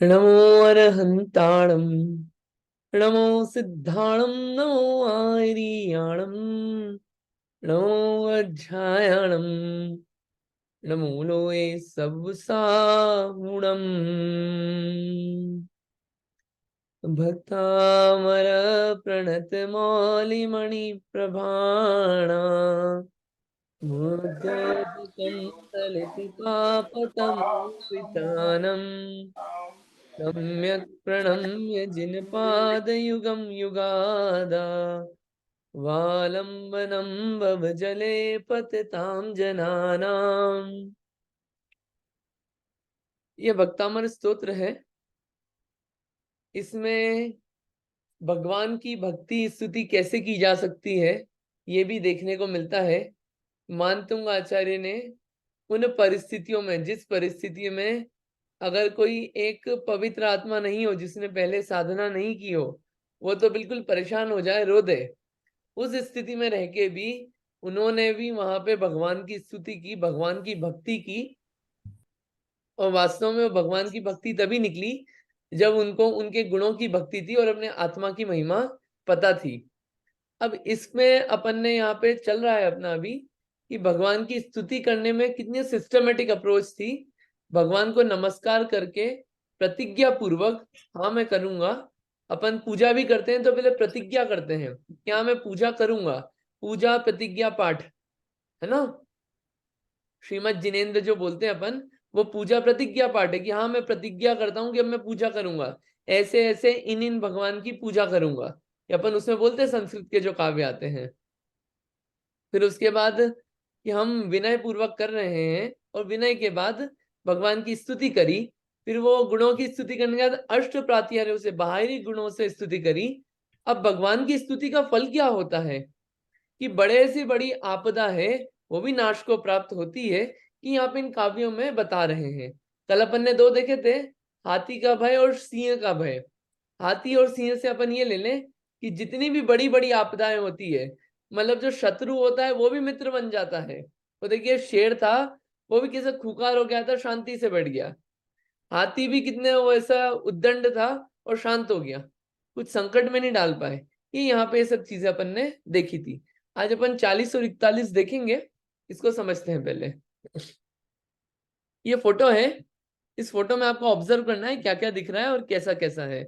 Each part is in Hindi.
नमो अरहंताणं नमो सिद्धाणं नमो आर्याणं नमो अध्यायाणं नमो लोए सवसाहुणम् भक्तामर प्रणत मौलिमणि प्रभाणा मुद्गतं सलितपापतमोपितानम् सम्यक् प्रणम्य जिनपादयुगं युगादा वालंबनं भवजले पतितां जनानां। ये भक्तामर स्तोत्र है। इसमें भगवान की भक्ति स्तुति कैसे की जा सकती है ये भी देखने को मिलता है। मानतुंग आचार्य ने उन परिस्थितियों में, जिस परिस्थिति में अगर कोई एक पवित्र आत्मा नहीं हो, जिसने पहले साधना नहीं की हो, वो तो बिल्कुल परेशान हो जाए, रो दे, उस स्थिति में रह के भी उन्होंने भी वहां पे भगवान की स्तुति की, भगवान की भक्ति की। और वास्तव में वो भगवान की भक्ति तभी निकली जब उनको उनके गुणों की भक्ति थी और अपने आत्मा की महिमा पता थी। अब इसमें अपन ने यहाँ पे चल रहा है अपना अभी कि भगवान की स्तुति करने में कितनी सिस्टमेटिक अप्रोच थी। भगवान को नमस्कार करके प्रतिज्ञा पूर्वक, हाँ मैं करूंगा। अपन पूजा भी करते हैं तो पहले प्रतिज्ञा करते हैं, क्या मैं पूजा करूंगा। पूजा प्रतिज्ञा पाठ है ना, श्रीमद जिनेन्द्र जो बोलते हैं अपन, वो पूजा प्रतिज्ञा पाठ है कि हाँ मैं प्रतिज्ञा करता हूँ कि अब मैं पूजा करूंगा, ऐसे ऐसे इन भगवान की पूजा करूंगा। ये अपन उसमें बोलते हैं, संस्कृत के जो काव्य आते हैं। फिर उसके बाद कि हम विनय पूर्वक कर रहे हैं, और विनय के बाद भगवान की स्तुति करी। फिर वो गुणों की स्तुति करने के बाद अष्ट प्रातिहार्यों से, बाहरी गुणों से स्तुति करी। अब भगवान की स्तुति का फल क्या होता है कि बड़े से बड़ी आपदा है वो भी नाश को प्राप्त होती है, कि यहाँ पे इन काव्यों में बता रहे हैं। कल अपन ने दो देखे थे, हाथी का भय और सिंह का भय। हाथी और सिंह से अपन ये ले लें कि जितनी भी बड़ी बड़ी आपदाएं होती है, मतलब जो शत्रु होता है वो भी मित्र बन जाता है। तो देखिए शेर था, वो भी कैसे खूंखार हो गया था, शांति से बैठ गया। हाथी भी कितने वो ऐसा उद्दंड था और शांत हो गया, कुछ संकट में नहीं डाल पाए। ये यहाँ पे ये सब चीजें अपन ने देखी थी। आज अपन 40 और 41 देखेंगे, इसको समझते हैं पहले। ये फोटो है, इस फोटो में आपको ऑब्जर्व करना है क्या क्या दिख रहा है और कैसा कैसा है।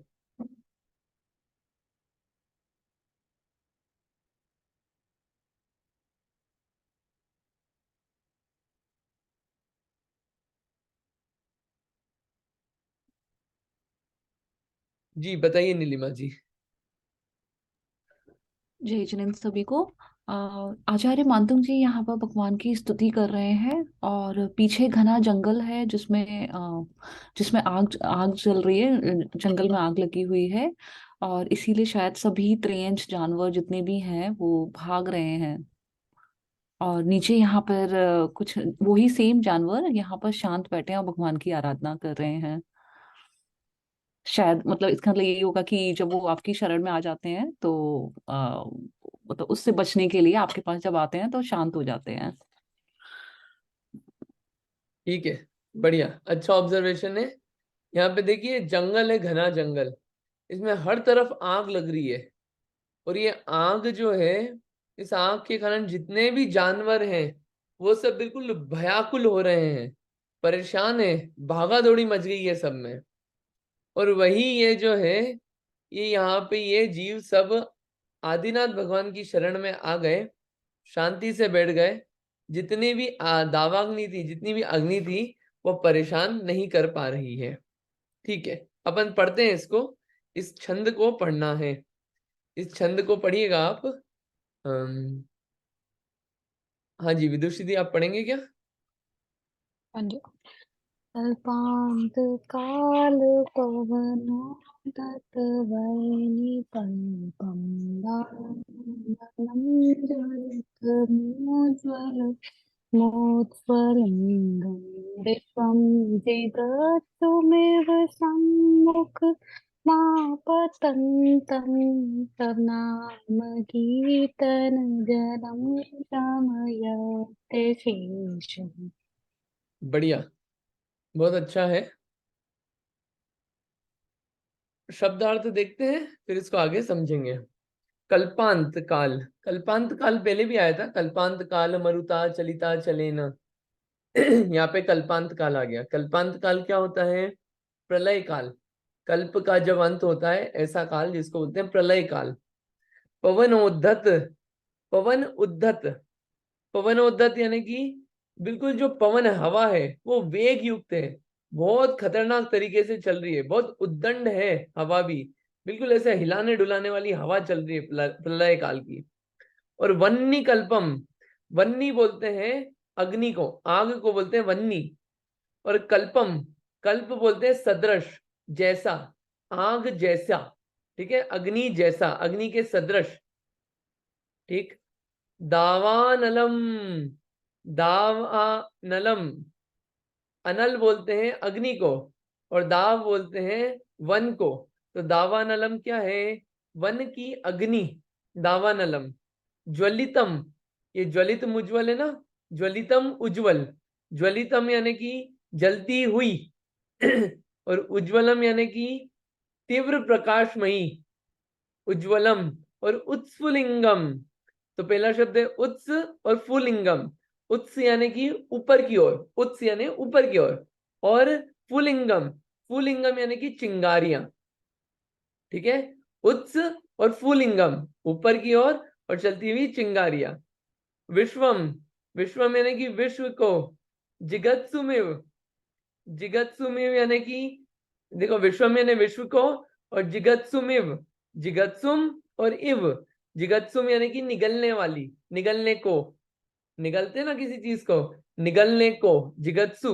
जी बताइए नीलिमा जी। जय जिनेन्द्र सभी को। अ, आचार्य मानतुंग जी यहाँ पर भगवान की स्तुति कर रहे हैं और पीछे घना जंगल है जिसमें आग आग जल रही है, जंगल में आग लगी हुई है। और इसीलिए शायद सभी त्रियंच जानवर जितने भी हैं वो भाग रहे हैं। और नीचे यहाँ पर कुछ वही सेम जानवर यहाँ पर शांत बैठे हैं और भगवान की आराधना कर रहे हैं। शायद मतलब इसका मतलब यही होगा कि जब वो आपकी शरण में आ जाते हैं तो मतलब उससे बचने के लिए आपके पास जब आते हैं तो शांत हो जाते हैं। ठीक है, बढ़िया, अच्छा ऑब्जर्वेशन है। यहाँ पे देखिए जंगल है, घना जंगल, इसमें हर तरफ आग लग रही है। और ये आग जो है, इस आग के कारण जितने भी जानवर हैं वो सब बिल्कुल भयाकुल हो रहे हैं, परेशान है, भागा दौड़ी मच गई है सब में। और वही ये जो है, ये यहाँ पे ये जीव सब आदिनाथ भगवान की शरण में आ गए, शांति से बैठ गए। जितनी भी दावाग्नि थी, जितनी भी अग्नि थी, वो परेशान नहीं कर पा रही है। ठीक है, अपन पढ़ते हैं इसको। इस छंद को पढ़ना है, इस छंद को पढ़िएगा आप। हाँ जी विदुषी दी, आप पढ़ेंगे क्या? हाँ जी। अल्पान्तकालपवनो तत् वैनिपल्पम् मोज्ज्वलम् दिव्यं जिगत्सुमेव सम्मुखमापतन्तं तव कीर्तनजलं शमयते शेषम्। बढ़िया, बहुत अच्छा है। शब्दार्थ देखते हैं, फिर इसको आगे समझेंगे। कल्पांत काल, कल्पांत काल पहले भी आया था, कल्पांत काल मरुता चलिता चलेना। यहाँ पे कल्पांत काल आ गया। कल्पांत काल क्या होता है? प्रलय काल। कल्प का जब अंत होता है ऐसा काल जिसको बोलते हैं प्रलय काल। पवनोद्धत, पवन उद्धत, पवनोद्धत यानी कि बिल्कुल जो पवन हवा है वो वेग युक्त है, बहुत खतरनाक तरीके से चल रही है, बहुत उद्दंड है हवा भी, बिल्कुल ऐसे हिलाने डुलाने वाली हवा चल रही है प्रलय काल की। और वन्नी कल्पम, वन्नी बोलते हैं अग्नि को, आग को बोलते हैं वन्नी। और कल्पम, कल्प बोलते हैं सदृश, जैसा, आग जैसा, ठीक है, अग्नि जैसा, अग्नि के सदृश, ठीक। दावानलम, दावानलम, अनल बोलते हैं अग्नि को, और दाव बोलते हैं वन को। तो दावानलम क्या है? वन की अग्नि, दावानलम। ज्वलितम, ये ज्वलित मुज्ज्वल है ना, ज्वलितम उज्ज्वल, ज्वलितम यानी कि जलती हुई, और उज्ज्वलम यानी कि तीव्र प्रकाशमयी, उज्ज्वलम। और उत्स्फुलिंगम, तो पहला शब्द है उत्स और फुलिंगम। उत्स यानी कि ऊपर की ओर, उत्स यानी ऊपर की ओर, और फुलिंगम, फुलिंगम यानी कि चिंगारियां, ठीक है। उत्स और फुलिंगम, ऊपर की ओर और चलती हुई चिंगारियां। विश्वम, विश्वम यानी कि विश्व को। जिगत्सुमेव, जिगत्सुमेव यानी कि, देखो विश्वम यानी विश्व को, और जिगत्सुमेव, जिगत्सुम और इव, जिगत्सुम यानी कि निगलने वाली, निगलने को, निगलते ना किसी चीज को, निगलने को, जिगत्सु,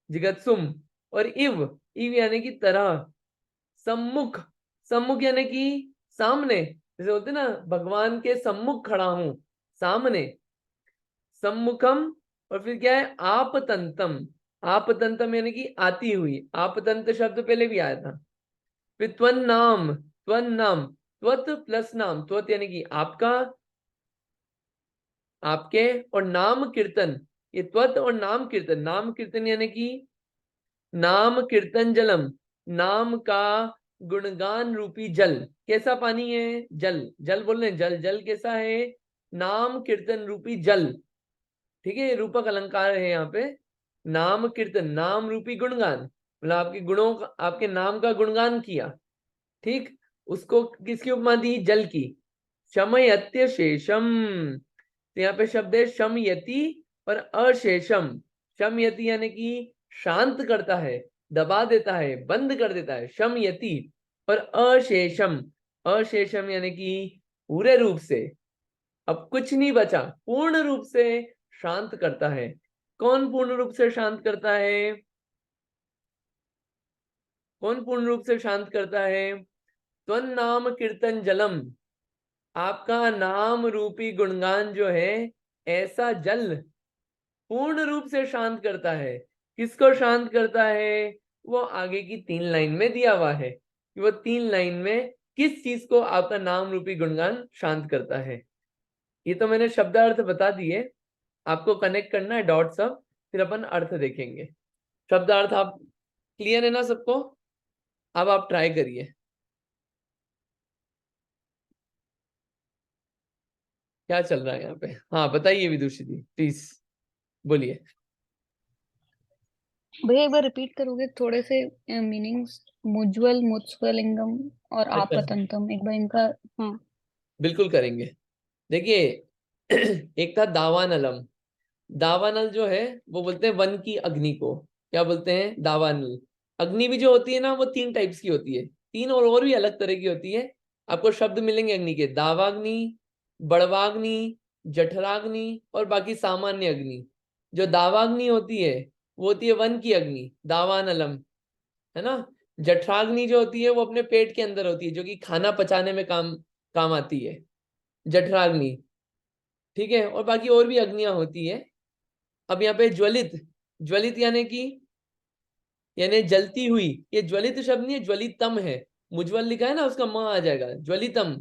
जिगत्सुम। और इव, इव यानी कि तरह। सम्मुख, सम्मुख यानी कि सामने, जैसे होते ना भगवान के सम्मुख खड़ा हूं, सामने, सम्मुखम। और फिर क्या है? आपतंतम, आपतंतम यानी कि आती हुई, आपतंत शब्द पहले भी आया था। फिर त्वन नाम, त्वन नाम, त्वत प्लस नाम, त्वत यानी कि आपका, आपके, और नाम कीर्तन, ये त्वत और नाम कीर्तन, नाम कीर्तन यानी कि नाम कीर्तन जलम, नाम का गुणगान रूपी जल। कैसा पानी है? जल, जल बोल रहे हैं, जल, जल कैसा है? नाम कीर्तन रूपी जल, ठीक है, ये रूपक अलंकार है यहाँ पे। नाम कीर्तन, नाम रूपी गुणगान, मतलब आपके गुणों का, आपके नाम का गुणगान किया, ठीक। उसको किसकी उपमा दी? जल की। शमयत्य शेषम, तो यहाँ पे शब्द है शमयति और अशेषम। शमयति यानी कि शांत करता है, दबा देता है, बंद कर देता है, शमयति। और अशेषम, अशेषम यानी कि पूरे रूप से, अब कुछ नहीं बचा, पूर्ण रूप से शांत करता है। कौन पूर्ण रूप से शांत करता है? कौन पूर्ण रूप से शांत करता है? त्वन नाम कीर्तन जलम, आपका नाम रूपी गुणगान जो है, ऐसा जल पूर्ण रूप से शांत करता है। किसको शांत करता है? वो आगे की 3 लाइन में दिया हुआ है कि वो 3 लाइन में किस चीज को आपका नाम रूपी गुणगान शांत करता है। ये तो मैंने शब्दार्थ बता दिए, आपको कनेक्ट करना है डॉट सब, फिर अपन अर्थ देखेंगे। शब्दार्थ आप क्लियर है ना सबको? अब आप ट्राई करिए, क्या चल रहा है यहाँ पे। हाँ बताइए विदुषी जी, प्लीज बोलिए। भैया एक बार रिपीट करोगे थोड़े से मीनिंग्स? मुज्ज्वल, मुत्स्फलिंगम और अच्छा, आपतंतम, एक बार इनका। हाँ। बिल्कुल करेंगे। देखिए, एक था दावानलम। दावानल जो है वो बोलते हैं वन की अग्नि को, क्या बोलते हैं? दावानल। अग्नि भी जो होती है ना, वो 3 टाइप्स की होती है, तीन और भी अलग तरह की होती है। आपको शब्द मिलेंगे अग्नि के, दावाग्नि, बड़वाग्नि, जठराग्नि, और बाकी सामान्य अग्नि। जो दावाग्नि होती है वो होती है वन की अग्नि, दावानलम, है ना। जठराग्नि जो होती है वो अपने पेट के अंदर होती है, जो कि खाना पचाने में काम काम आती है, जठराग्नि, ठीक है। और बाकी और भी अग्नियां होती है। अब यहाँ पे ज्वलित, ज्वलित यानी जलती हुई, ये ज्वलित शब्द नहीं है, ज्वलितम है। मुज्ज्वल लिखा है ना, उसका म आ जाएगा, ज्वलितम।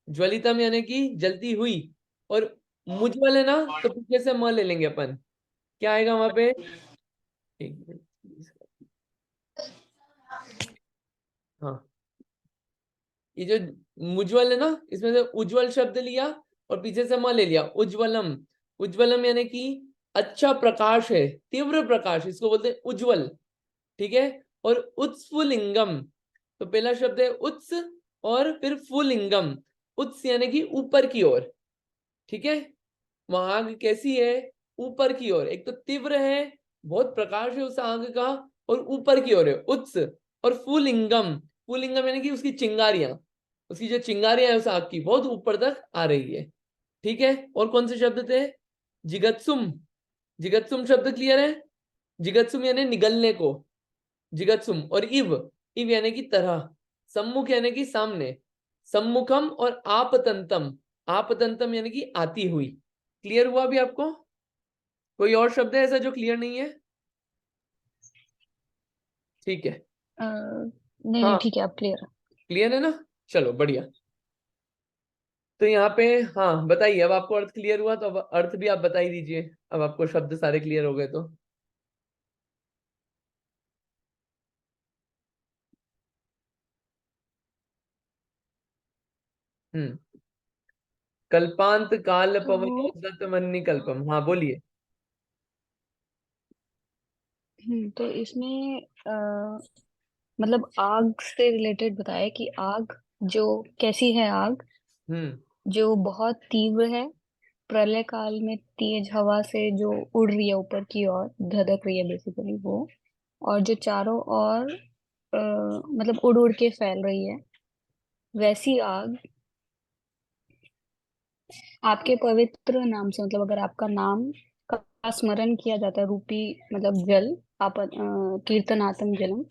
ज्वलितम यानी कि जलती हुई। और मुज्ज्वल है ना, तो पीछे से म ले लेंगे अपन, क्या आएगा वहां पे? एक मिनट। हाँ, ये जो मुज्ज्वल है ना, इसमें से उज्ज्वल शब्द लिया और पीछे से म ले लिया, उज्ज्वलम। उज्ज्वलम यानी कि अच्छा प्रकाश है, तीव्र प्रकाश, इसको बोलते हैं उज्ज्वल। ठीक है। और उत्स्फुलिंगम, तो पहला शब्द है उत्स और फिर फुलिंगम। उत्स यानी कि ऊपर की ओर। ठीक है। वह आग कैसी है? ऊपर की ओर। एक तो तीव्र है, बहुत प्रकाश है उस आग का, और ऊपर की ओर है, उत्स। और फुलिंगम, फुलिंगम यानी कि उसकी चिंगारियां, उसकी जो चिंगारियां है उस आग की बहुत ऊपर तक आ रही है। ठीक है। और कौन से शब्द थे? जिगत्सुम। जिगत्सुम शब्द क्लियर है? जिगत्सुम यानी निगलने को, जिगत्सुम। और इव, इव यानी कि तरह। सम्मुख यानी कि सामने, सम्मुखम। और आपतंतम, आपतंतम यानी कि आती हुई। क्लियर हुआ भी आपको? कोई और शब्द है ऐसा जो क्लियर नहीं है? ठीक है। नहीं नहीं हाँ, ठीक है, आप क्लियर है। क्लियर है ना? चलो बढ़िया। तो यहाँ पे हाँ बताइए, अब आपको अर्थ क्लियर हुआ तो अब अर्थ भी आप बता ही दीजिए, अब आपको शब्द सारे क्लियर हो गए तो। हम्म। कल्पांत काल तो पवनोदत वन्नी कल्पम, हाँ बोलिए। तो इसमें मतलब आग से रिलेटेड बताया कि आग जो कैसी है, आग हम्म। जो बहुत तीव्र है, प्रलय काल में तेज हवा से जो उड़ रही है ऊपर की ओर, धधक रही है बेसिकली वो, और जो चारों ओर मतलब उड़ उड़ के फैल रही है, वैसी आग आपके पवित्र नाम से, मतलब अगर आपका नाम का स्मरण किया जाता है, रूपी मतलब जल, आप कीर्तनातम जलम,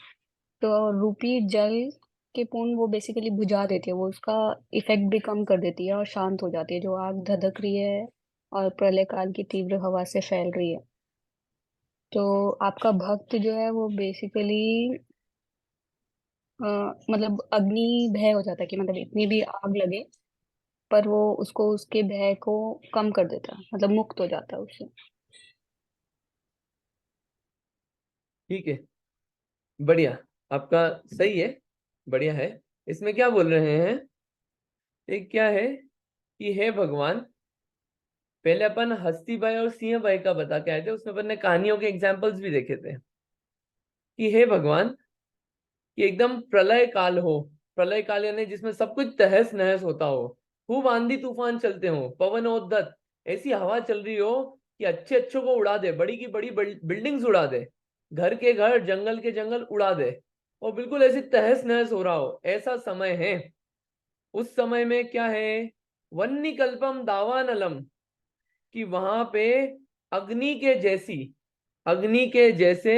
तो रूपी जल के पूर्ण वो बेसिकली बुझा देती है, वो उसका इफेक्ट भी कम कर देती है और शांत हो जाती है, जो आग धधक रही है और प्रलय काल की तीव्र हवा से फैल रही है। तो आपका भक्त जो है वो बेसिकली मतलब अग्नि भय हो जाता है, कि मतलब इतनी भी आग लगे पर वो उसको, उसके भय को कम कर देता है, मतलब मुक्त हो जाता है उससे। ठीक है, बढ़िया, आपका सही है, बढ़िया है। इसमें क्या बोल रहे हैं? एक क्या है कि हे भगवान, पहले अपन हस्ती भाई और सिंह भाई का बता के आए थे, उसमें अपन ने कहानियों के एग्जाम्पल्स भी देखे थे कि हे भगवान, कि एकदम प्रलय काल हो। प्रलय काल यानी जिसमें सब कुछ तहस नहस होता हो, खूब आंधी तूफान चलते हो, पवनोद्दत, ऐसी हवा चल रही हो कि अच्छे अच्छों को उड़ा दे, बड़ी की बड़ी बिल्डिंग्स उड़ा दे, घर के घर, जंगल के जंगल उड़ा दे, और बिल्कुल ऐसी तहस नहस हो रहा हो, ऐसा समय है। उस समय में क्या है? वन्नी कल्पम दावानलम, कि वहां पे अग्नि के जैसी, अग्नि के जैसे,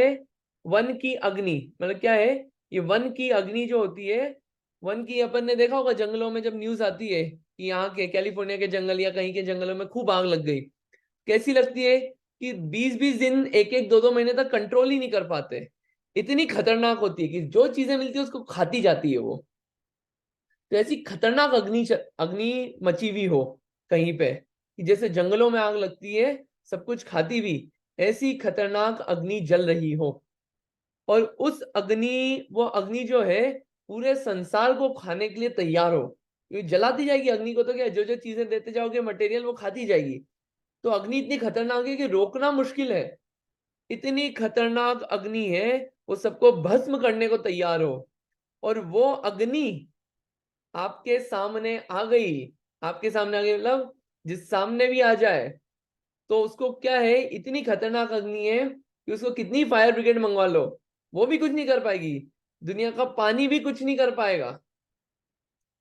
वन की अग्नि मतलब क्या है? ये वन की अग्नि जो होती है, वन की, अपन ने देखा होगा जंगलों में जब न्यूज आती है कि यहाँ के कैलिफोर्निया के जंगल या कहीं के जंगलों में खूब आग लग गई, कैसी लगती है कि 20-20 दिन, एक एक 2-2 महीने तक कंट्रोल ही नहीं कर पाते। इतनी खतरनाक होती है कि जो चीजें मिलती है उसको खाती जाती है वो। तो ऐसी खतरनाक अग्नि मची हुई हो कहीं पे, कि जैसे जंगलों में आग लगती है, सब कुछ खाती हुई, ऐसी खतरनाक अग्नि जल रही हो। और उस अग्नि, वो अग्नि जो है पूरे संसार को खाने के लिए तैयार हो, क्योंकि जलाती जाएगी अग्नि को, तो क्या जो जो चीजें देते जाओगे मटेरियल, वो खाती जाएगी। तो अग्नि इतनी खतरनाक है कि रोकना मुश्किल है, इतनी खतरनाक अग्नि है, वो सबको भस्म करने को तैयार हो। और वो अग्नि आपके सामने आ गई, आपके सामने आ गई मतलब जिस सामने भी आ जाए, तो उसको क्या है, इतनी खतरनाक अग्नि है कि उसको कितनी फायर ब्रिगेड मंगवा लो, वो भी कुछ नहीं कर पाएगी, दुनिया का पानी भी कुछ नहीं कर पाएगा।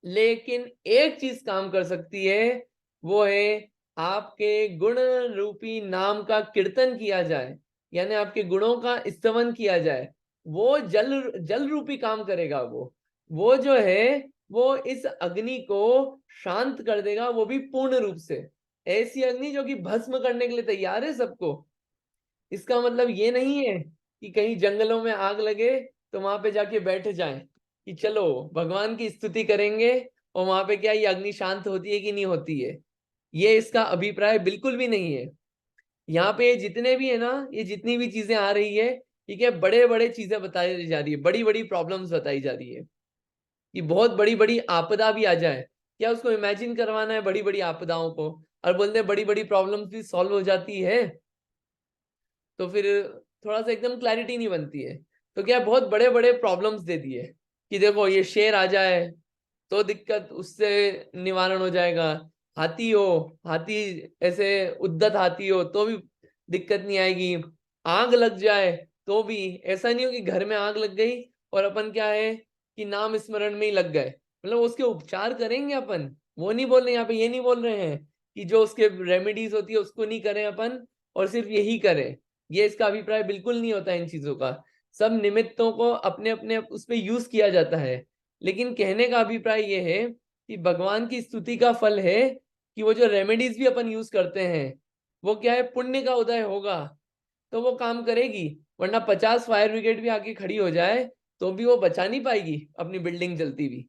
लेकिन एक चीज काम कर सकती है, वो है आपके गुण रूपी नाम का कीर्तन किया जाए, यानी आपके गुणों का स्तवन किया जाए, वो जल जल रूपी काम करेगा। वो जो है, वो इस अग्नि को शांत कर देगा, वो भी पूर्ण रूप से। ऐसी अग्नि जो कि भस्म करने के लिए तैयार है सबको। इसका मतलब ये नहीं है कि कहीं जंगलों में आग लगे तो वहां पे जाके बैठ जाएं कि चलो भगवान की स्तुति करेंगे, और वहां पे क्या ये अग्नि शांत होती है कि नहीं होती है। ये इसका अभिप्राय बिल्कुल भी नहीं है। यहाँ पे जितने भी है ना, ये जितनी भी चीजें आ रही है, ठीक है, बड़े बड़े चीजें बताई जा रही है, बड़ी बड़ी प्रॉब्लम्स बताई जा रही है। कि बहुत बड़ी बड़ी आपदा भी आ जाए, क्या उसको इमेजिन करवाना है बड़ी बड़ी आपदाओं को, और बोलते हैं बड़ी बड़ी प्रॉब्लम्स भी सॉल्व हो जाती है, तो फिर थोड़ा सा एकदम क्लैरिटी नहीं बनती है। तो क्या बहुत बड़े बड़े प्रॉब्लम्स दे दिए कि देखो ये शेर आ जाए तो दिक्कत उससे निवारण हो जाएगा, हाथी हो, हाथी ऐसे उद्दत हाथी हो तो भी दिक्कत नहीं आएगी, आग लग जाए तो भी ऐसा नहीं हो कि घर में आग लग गई और अपन क्या है कि नाम स्मरण में ही लग गए, मतलब उसके उपचार करेंगे अपन, वो नहीं बोल रहे यहाँ पे, ये नहीं बोल रहे हैं कि जो उसके रेमेडीज होती है उसको नहीं करें अपन और सिर्फ यही करें, ये इसका अभिप्राय बिल्कुल नहीं होता इन चीजों का। सब निमित्तों को अपने अपने उस पर यूज किया जाता है, लेकिन कहने का अभिप्राय ये है कि भगवान की स्तुति का फल है कि वो जो रेमेडीज भी अपन यूज करते हैं वो क्या है, पुण्य का उदय होगा तो वो काम करेगी, वरना 50 फायर ब्रिगेड भी आके खड़ी हो जाए तो भी वो बचा नहीं पाएगी अपनी बिल्डिंग जलती भी।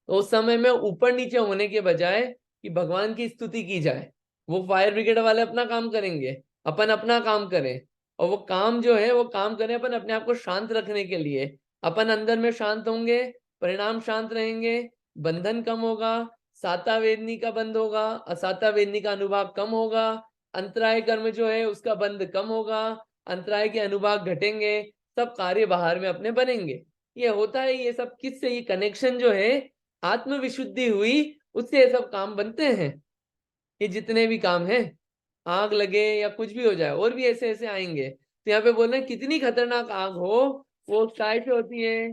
तो उस समय में ऊपर नीचे होने के बजाय कि भगवान की स्तुति की जाए, वो फायर ब्रिगेड वाले अपना काम करेंगे, अपन अपना काम करें, और वो काम जो है वो काम करें अपन अपने आप को शांत रखने के लिए, अपन अंदर में शांत होंगे, परिणाम शांत रहेंगे, बंधन कम होगा, साता वेदनी का बंद होगा, असाता वेदनी का अनुभाग कम होगा, अंतराय कर्म जो है उसका बंद कम होगा, अंतराय के अनुभाग घटेंगे, सब कार्य बाहर में अपने बनेंगे। ये होता है, ये सब किससे, ये कनेक्शन जो है आत्म विशुद्धि हुई उससे ये सब काम बनते हैं। ये जितने भी काम हैं, आग लगे या कुछ भी हो जाए, और भी ऐसे ऐसे आएंगे, तो यहाँ पे बोल रहे हैं कितनी खतरनाक आग हो वो काय से होती है,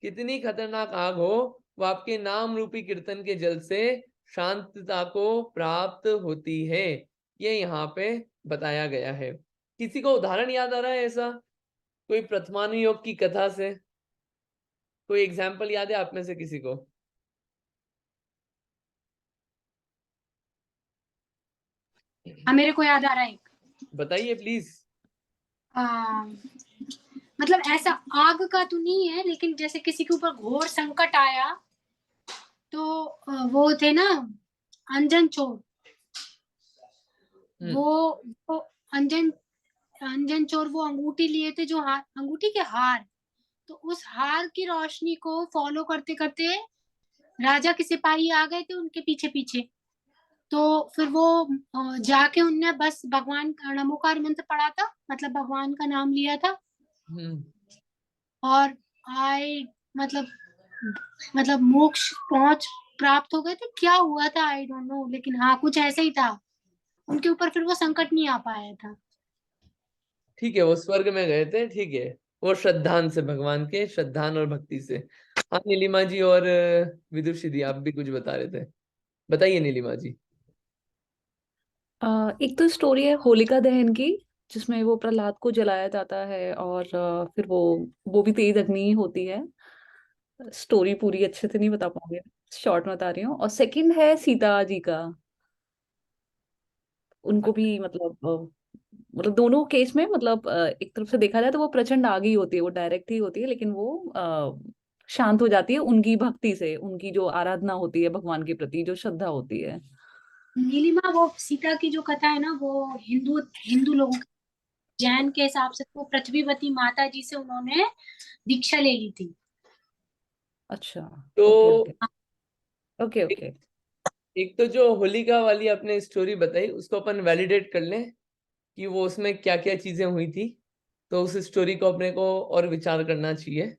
कितनी खतरनाक आग हो वो आपके नाम रूपी कीर्तन के जल से शांतता को प्राप्त होती है, ये यहाँ पे बताया गया है। किसी को उदाहरण याद आ रहा है ऐसा, कोई प्रथमानुयोग की कथा से कोई एग्जाम्पल याद है आप में से किसी को? हाँ, मेरे को याद आ रहा है एक। बताइए प्लीज। मतलब ऐसा आग का तो नहीं है, लेकिन जैसे किसी के ऊपर घोर संकट आया तो वो थे ना अंजन चोर, वो अंजन चोर वो अंगूठी लिए थे, जो अंगूठी के हार, तो उस हार की रोशनी को फॉलो करते करते राजा के सिपाही आ गए थे उनके पीछे पीछे, तो फिर वो जाके उनने बस भगवान का नमोकार मंत्र पढ़ा था, मतलब भगवान का नाम लिया था, और आए मतलब मोक्ष पहुंच प्राप्त हो गए थे। क्या हुआ था आई डोंट नो, लेकिन हाँ कुछ ऐसा ही था, उनके ऊपर फिर वो संकट नहीं आ पाया था। ठीक है, वो स्वर्ग में गए थे, ठीक है, वो श्रद्धान से, भगवान के श्रद्धान और भक्ति से। हाँ नीलिमा जी और विदुषी दी, आप भी कुछ बता रहे थे, बताइए नीलिमा जी। एक तो स्टोरी है होलिका दहन की, जिसमें वो प्रहलाद को जलाया जाता है, और फिर वो भी तेज अग्नि ही होती है। स्टोरी पूरी अच्छे से नहीं बता पाऊंगी, शॉर्ट में बता रही हूँ। और सेकंड है सीता जी का, उनको भी मतलब दोनों केस में एक तरफ से देखा जाए तो वो प्रचंड आग ही होती है, वो डायरेक्ट ही होती है, लेकिन वो शांत हो जाती है उनकी भक्ति से, उनकी जो आराधना होती है भगवान के प्रति, जो श्रद्धा होती है। नीलिमा, वो सीता की जो कथा है ना, वो हिंदू लोगों, जैन के हिसाब से वो पृथ्वीवती माता जी से उन्होंने दीक्षा ले ली थी। अच्छा, तो ओके ओके ओके ओके। एक तो जो होलिका वाली आपने स्टोरी बताई उसको अपन वैलिडेट कर लें कि वो उसमें क्या क्या चीजें हुई थी, तो उस स्टोरी को अपने को और विचार करना चाहिए,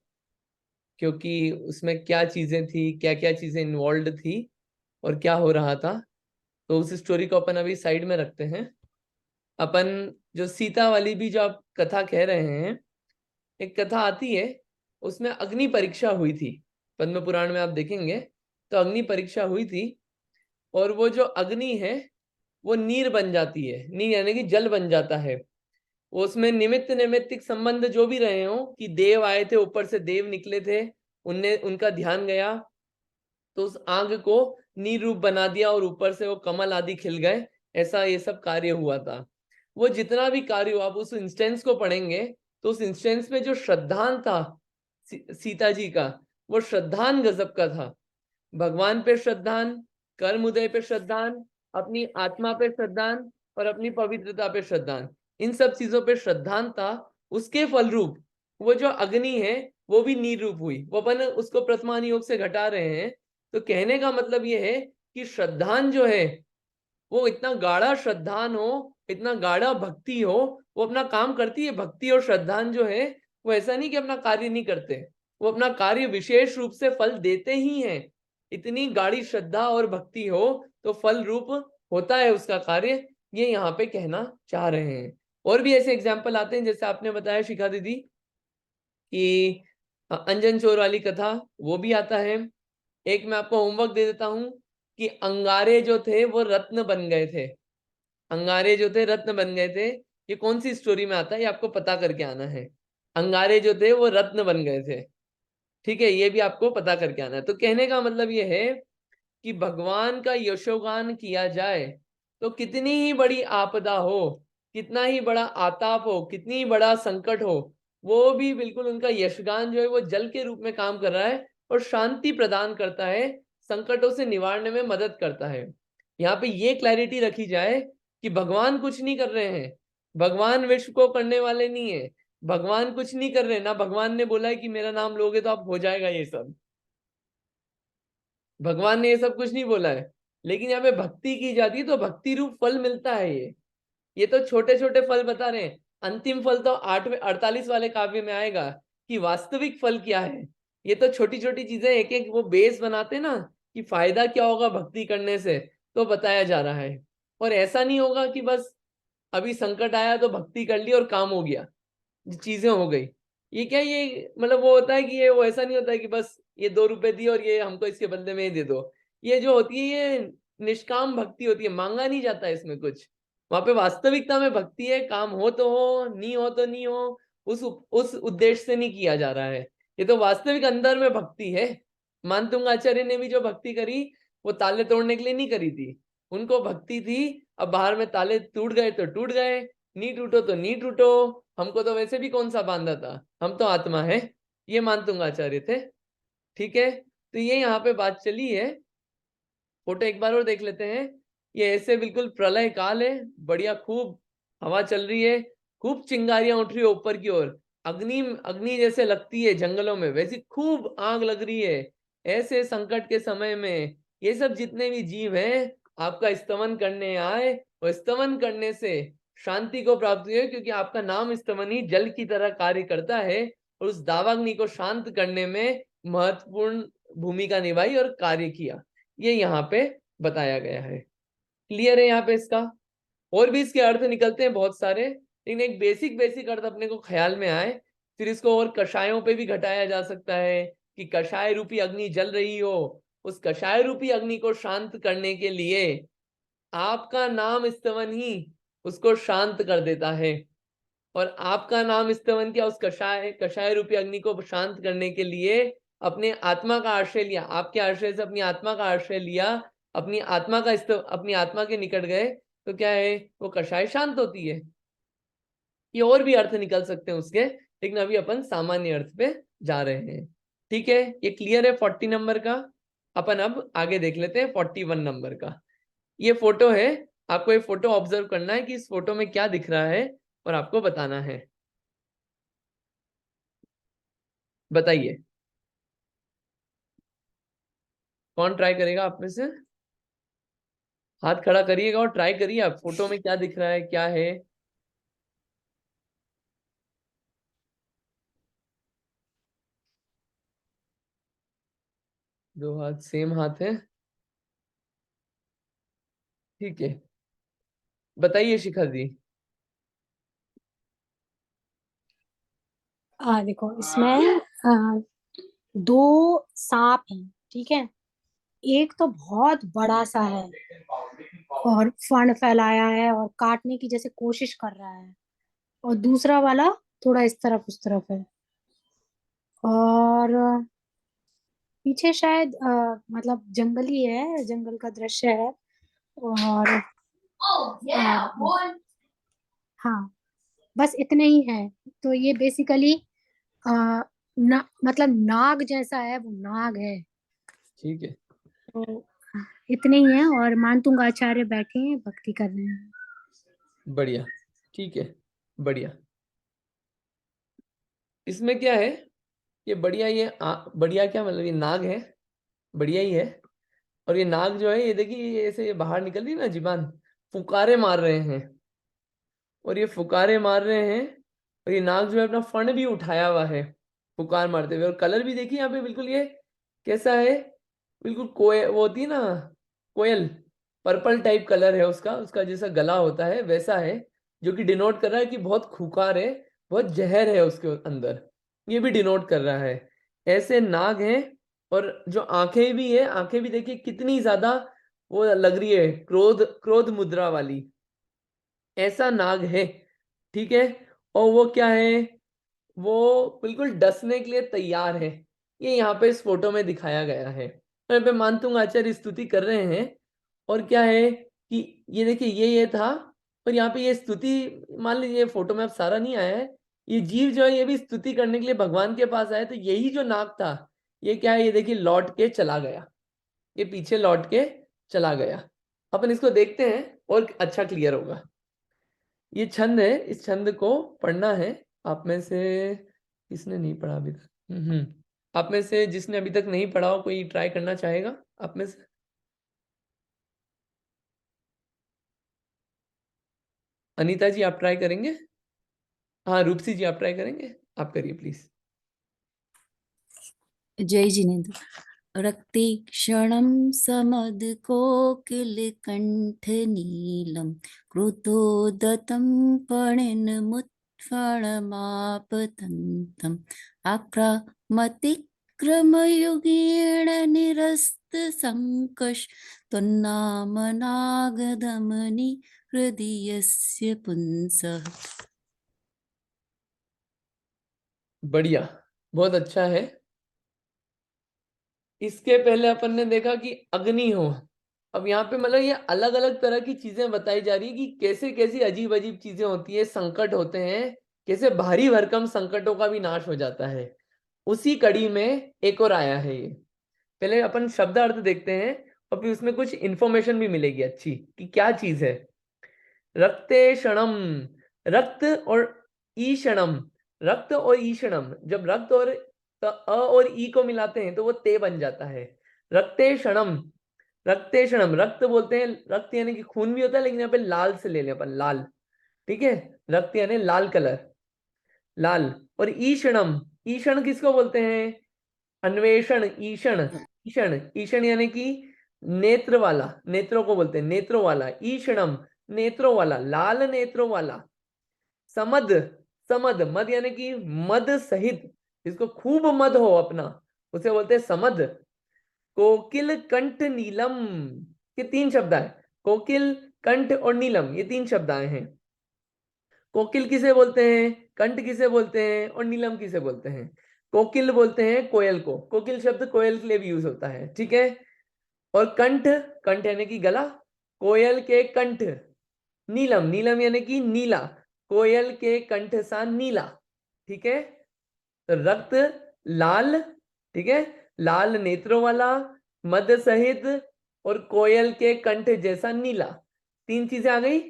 क्योंकि उसमें क्या चीजें थी, क्या क्या चीजें इन्वॉल्व थी और क्या हो रहा था, तो उस स्टोरी को अपन अभी साइड में रखते हैं। अपन जो सीता वाली भी जो आप कथा कह रहे हैं, एक कथा आती है, उसमें अग्नि परीक्षा हुई थी, पद्म पुराण में आप देखेंगे तो अग्नि परीक्षा हुई थी, और वो जो अग्नि है वो नीर बन जाती है, नीर यानी कि जल बन जाता है। वो उसमें निमित्त नैमित्तिक संबंध जो भी रहे हो, कि देव आए थे, ऊपर से देव निकले थे, उनने उनका ध्यान गया तो उस आग को नीर रूप बना दिया और ऊपर से वो कमल आदि खिल गए, ऐसा ये सब कार्य हुआ था। वो जितना भी कार्य हुआ, आप उस इंस्टेंस को पढ़ेंगे तो उस इंस्टेंस में जो श्रद्धान था सीता जी का, वो श्रद्धान गजब का था, भगवान पे श्रद्धान, कर्म उदय पे श्रद्धान, अपनी आत्मा पे श्रद्धान और अपनी पवित्रता पे श्रद्धान, इन सब चीजों पे श्रद्धान था, उसके फल रूप वो जो अग्नि है वो भी नीर रूप हुई, वो अपन उसको प्रथमान योग से घटा रहे हैं। तो कहने का मतलब ये है कि श्रद्धान जो है वो इतना गाढ़ा श्रद्धान हो, इतना गाढ़ा भक्ति हो, वो अपना काम करती है। भक्ति और श्रद्धान जो है वो ऐसा नहीं कि अपना कार्य नहीं करते, वो अपना कार्य विशेष रूप से फल देते ही हैं। इतनी गाढ़ी श्रद्धा और भक्ति हो तो फल रूप होता है उसका कार्य, ये यहाँ पे कहना चाह रहे हैं। और भी ऐसे एग्जाम्पल आते हैं, जैसे आपने बताया शिखा दीदी कि अंजन चोर वाली कथा, वो भी आता है। एक मैं आपको होमवर्क दे देता हूं कि अंगारे जो थे वो रत्न बन गए थे। अंगारे जो थे रत्न बन गए थे, ये कौन सी स्टोरी में आता है ये आपको पता करके आना है। अंगारे जो थे वो रत्न बन गए थे, ठीक है, ये भी आपको पता करके आना है। तो कहने का मतलब ये है कि भगवान का यशोगान किया जाए तो कितनी ही बड़ी आपदा हो, कितना ही बड़ा आताप हो, कितनी ही बड़ा संकट हो, वो भी बिल्कुल उनका यशगान जो है वो जल के रूप में काम कर रहा है और शांति प्रदान करता है, संकटों से निवारने में मदद करता है। यहाँ पे ये क्लैरिटी रखी जाए कि भगवान कुछ नहीं कर रहे हैं, भगवान विश्व को करने वाले नहीं है, भगवान कुछ नहीं कर रहे ना, भगवान ने बोला है कि मेरा नाम लोगे तो आप हो जाएगा ये सब, भगवान ने ये सब कुछ नहीं बोला है। लेकिन यहाँ पे भक्ति की जाती है तो भक्ति रूप फल मिलता है। ये तो छोटे छोटे फल बता रहे हैं, अंतिम फल तो 48 वाले काव्य में आएगा कि वास्तविक फल क्या है। ये तो छोटी छोटी चीजें एक एक वो बेस बनाते ना कि फायदा क्या होगा भक्ति करने से, तो बताया जा रहा है। और ऐसा नहीं होगा कि बस अभी संकट आया तो भक्ति कर ली और काम हो गया, चीजें हो गई। ये क्या, ये मतलब वो होता है कि ये वो ऐसा नहीं होता है कि बस ये 2 रुपए दिए और ये हमको इसके बदले में ही दे दो। ये जो होती है ये निष्काम भक्ति होती है, मांगा नहीं जाता है इसमें कुछ। वहां पे वास्तविकता में भक्ति है, काम हो तो हो, नहीं हो तो नहीं हो, उस उद्देश्य से नहीं किया जा रहा है। ये तो वास्तविक अंदर में भक्ति है। मानतुंग आचार्य ने भी जो भक्ति करी वो ताले तोड़ने के लिए नहीं करी थी, उनको भक्ति थी अब बाहर में ताले टूट गए तो टूट गए, नहीं टूटो तो नहीं टूटो, हमको तो वैसे भी कौन सा बांधा था, हम तो आत्मा है, ये मानतुंग आचार्य थे। ठीक है, तो ये यहाँ पे बात चली है। फोटो एक बार और देख लेते हैं। ये ऐसे बिल्कुल प्रलय काल है, बढ़िया खूब हवा चल रही है, खूब चिंगारियां उठ रही है ऊपर की ओर, अग्नि अग्नि जैसे लगती है जंगलों में वैसी खूब आग लग रही है। ऐसे संकट के समय में ये सब जितने भी जीव हैं आपका स्तवन करने आए, और स्तवन करने से शांति को प्राप्त हुई है, क्योंकि आपका नाम स्तवन ही जल की तरह कार्य करता है और उस दावाग्नि को शांत करने में महत्वपूर्ण भूमिका निभाई और कार्य किया। ये यहाँ पे बताया गया है। क्लियर है यहाँ पे इसका? और भी इसके अर्थ निकलते हैं बहुत सारे, लेकिन एक बेसिक बेसिक अर्थ अपने को ख्याल में आए, फिर इसको और कषायों पे भी घटाया जा सकता है कि कषाय रूपी अग्नि जल रही हो, उस कषाय रूपी अग्नि को शांत करने के लिए आपका नाम स्तवन ही उसको शांत कर देता है। और आपका नाम स्तवन किया उस कषाय रूपी अग्नि को शांत करने के लिए अपने आत्मा का आश्रय लिया, आपके आश्रय से अपनी आत्मा का आश्रय लिया, अपनी आत्मा का अपनी आत्मा के निकट गए, तो क्या है वो कषाय शांत होती है। ये और भी अर्थ निकल सकते हैं उसके, लेकिन अभी अपन सामान्य अर्थ पे जा रहे हैं। ठीक है, ये क्लियर है 40 नंबर का। अपन अब आगे देख लेते हैं 41 नंबर का। ये फोटो है, आपको ये फोटो ऑब्जर्व करना है कि इस फोटो में क्या दिख रहा है और आपको बताना है। बताइए कौन ट्राई करेगा आप में से? हाथ खड़ा करिएगा और ट्राई करिए आप, फोटो में क्या दिख रहा है, क्या है। दो हाथ सेम हाथ है, ठीक है, बताइए शिखा जी। देखो इसमें दो सांप हैं, ठीक है। एक तो बहुत बड़ा सा है और फण फैलाया है और काटने की जैसे कोशिश कर रहा है, और दूसरा वाला थोड़ा इस तरफ उस तरफ है। और पीछे शायद मतलब जंगल ही है, जंगल का दृश्य है। और हाँ, बस इतने ही है। तो ये बेसिकली मतलब नाग जैसा है, वो नाग है। ठीक है, तो इतने ही है, और मानतुंग आचार्य बैठे हैं, भक्ति कर रहे हैं। बढ़िया, ठीक है, बढ़िया। इसमें क्या है, ये बढ़िया, बढ़िया क्या मतलब, ये नाग है, बढ़िया ही है। और ये नाग जो है, ये देखिए, ये ऐसे बाहर निकल रही है ना जीबान, फुकारे मार रहे हैं, और ये फुकारे मार रहे हैं। और ये नाग जो है अपना फण भी उठाया हुआ है फुकार मारते हुए। और कलर भी देखिए यहाँ पे बिल्कुल ये कैसा है, बिल्कुल वो होती है ना कोयल, पर्पल टाइप कलर है उसका, उसका जैसा गला होता है वैसा है, जो कि डिनोट कर रहा है कि बहुत खुकार है, बहुत जहर है उसके अंदर, ये भी डिनोट कर रहा है। ऐसे नाग हैं। और जो आंखें भी है, आंखें भी देखिए कितनी ज्यादा वो लग रही है, क्रोध क्रोध मुद्रा वाली, ऐसा नाग है। ठीक है। और वो क्या है, वो बिल्कुल डसने के लिए तैयार है, ये यहाँ पे इस फोटो में दिखाया गया है। तो यहाँ पे मानतुंग आचार्य स्तुति कर रहे हैं। और क्या है कि ये देखिए, ये था। और यहाँ पे ये स्तुति, मान लीजिए फोटो में अब सारा नहीं आया है, ये जीव जो है ये भी स्तुति करने के लिए भगवान के पास आया। तो यही जो नाग था, ये क्या है, ये देखिए लौट के चला गया, ये पीछे लौट के चला गया। अपन इसको देखते हैं और अच्छा क्लियर होगा। ये छंद है, इस छंद को पढ़ना है। आप में से किसने नहीं पढ़ा अभी तक? आप में से जिसने अभी तक नहीं पढ़ा हो, कोई ट्राई करना चाहेगा आप में से? अनीता जी आप ट्राई करेंगे? हाँ, रूपसी जी आप ट्राई करेंगे? आप करिए प्लीज। जय जिनेन्द्र। रक्ते क्षणं समदकोकिलकण्ठनीलं क्रुद्धोदतं फणिन्मुत्फणमापतन्तम् आक्रामतिक्रमयुगेण निरस्तसङ्कष त्वन्नामनागधमनि हृदयस्य पुंसः। बढ़िया, बहुत अच्छा है। इसके पहले अपन ने देखा कि अग्नि हो। अब यहाँ पे मतलब ये अलग अलग तरह की चीजें बताई जा रही है कि कैसे कैसी अजीब अजीब चीजें होती है, संकट होते हैं, कैसे भारी भरकम संकटों का भी नाश हो जाता है। उसी कड़ी में एक और आया है ये। पहले अपन शब्द अर्थ देखते हैं, और फिर उसमें कुछ इंफॉर्मेशन भी मिलेगी अच्छी कि क्या चीज है। रक्ते क्षणम, रक्त और ईषणम, रक्त और ईषणम, जब रक्त और अ और ई को मिलाते हैं तो वो ते बन जाता है। रक्ते क्षणम, रक्ते क्षणम, रक्त बोलते हैं, रक्त यानी कि खून भी होता है, लेकिन यहाँ पे लाल से ले लें अपन, लाल। ठीक है, रक्त यानी लाल कलर, लाल। और ईषणम, ईषण किसको बोलते हैं? अन्वेषण, ईषण, ईषण, ईषण यानी कि नेत्र वाला, नेत्रों को बोलते हैं, नेत्रों वाला। ईषणम, नेत्रों वाला, लाल नेत्रों वाला। समद, समद, मद यानी कि मद सहित, जिसको खूब मद हो अपना, उसे बोलते हैं समद। कोकिल कंठ नीलम, ये तीन शब्द है, कोकिल कंठ और नीलम, ये तीन शब्द आए हैं। कोकिल किसे बोलते हैं, कंठ किसे बोलते हैं, और नीलम किसे बोलते हैं? कोकिल बोलते हैं कोयल को, कोकिल शब्द कोयल के लिए भी यूज होता है। ठीक है। और कंठ, कंठ यानी कि गला, कोयल के कंठ। नीलम, नीलम यानी कि नीला, कोयल के कंठ सा नीला। ठीक है। तो रक्त लाल, ठीक है, लाल नेत्रों वाला, मद सहित, और कोयल के कंठ जैसा नीला। तीन चीजें आ गई,